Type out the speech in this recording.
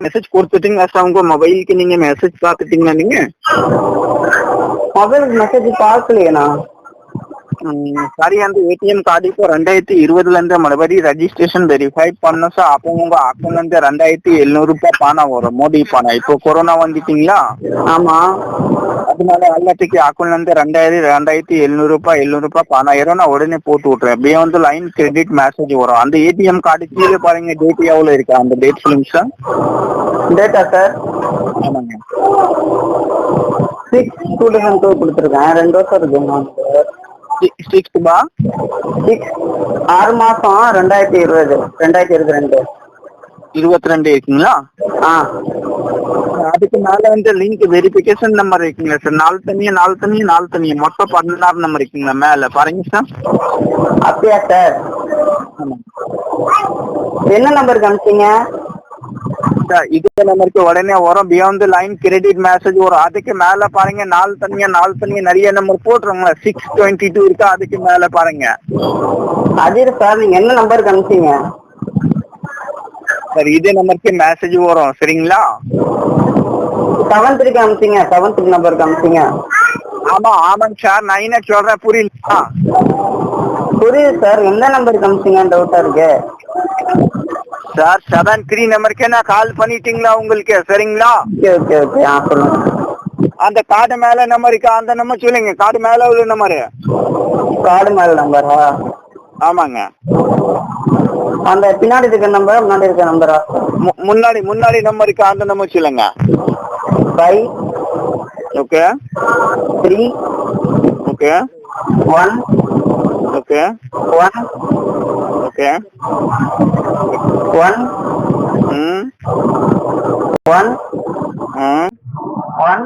Message கொடுத்துட்டீங்களா sir? உங்க மொபைலுக்கு நீங்க மெசேஜ் பார்த்துட்டீங்களா? நீங்க மொபைலுக்கு மெசேஜ் பார்க்கலையேண்ணா. சாரி, அந்த ஏடிஎம் கார்டு இப்போ 2020 மறுபடியும் ரெஜிஸ்ட்ரேஷன் வெரிஃபை பண்ணோம் சார். அப்போ உங்க அக்கௌண்ட்ல 2700 ரூபாய் பணம் வரும், மோடி பணம். இப்போ கொரோனா வந்துட்டீங்களா? ஆமா. அதனால எல்லாத்துக்கு அக்கௌண்ட்ல 2700 ரூபாய் 700 ரூபாய் பணம் ஆயிரும். நான் உடனே போட்டு விட்டுறேன். அப்படியே வந்து லைன் கிரெடிட் மெசேஜ் வரும். அந்த ஏடிஎம் கார்டு கீழே பாருங்க, டேட் எவ்வளவு இருக்கு, அந்த டேட் சொல்லுங்க சார். Data sir? ஆமாங்க. 6/2002 கொடுத்துருக்கேன். 2 வருஷம் இருக்குங்க. 6 6 மாசம் 2022 இருக்குங்களா? அதுக்கு மேல வந்து லிங்க் வெரிஃபிகேஷன் நம்பர் இருக்குங்களா சார்? நாலு தனியா மொத்தம் 16 நம்பர் இருக்குங்களா மேல பாருங்க சார். அப்படியா சார்? என்ன நம்பருக்கு அனுப்பிச்சீங்க சார்? இதே நம்பருக்கு உடனே வரும். பியாண்ட் லைன் கிரெடிட் மெசேஜ் வரும். அதுக்கு மேல பாருங்க, நாலு தனியா நிறைய நம்பர் போட்டுருங்களா. 622 இருக்கு, அதுக்கு மேல பாருங்க. அஜித் சார், நீங்க என்ன நம்பருக்கு அனுப்பிச்சீங்க சார்? இதே நம்பருக்கு மெசேஜ் வரும், சரிங்களா? 7th அனுப்பிச்சீங்க. 7th நம்பருக்கு அனுப்பிச்சீங்க. ஆமாங்க சார், நான் என்ன சொல்றேன் புரியுதா? புரியுது சார். எந்த நம்பருக்கு அனுப்பிச்சீங்கன்னு டவுட்டா இருக்கு சார். 73 நம்பருக்கே நான் கால் பண்ணிட்டீங்களா உங்களுக்கு? சரிங்களா? ஓகே. சொல்லுங்க. அந்த கார்டு மேல நம்பர் இருக்கு, அந்த நம்பர் சொல்லுங்க. கார்டு மேல உள்ள நம்பரு. கார்டு மேல நம்பரா? ஆமாங்க. அந்த பின்னாடி இருக்க நம்பர், முன்னாடி இருக்க நம்பரா? முன்னாடி நம்பருக்கு அந்த நம்பர் சொல்லுங்க. 5 ஓகே 3 ஓகே 1 ஓகே 1 ஓகே 1 1 1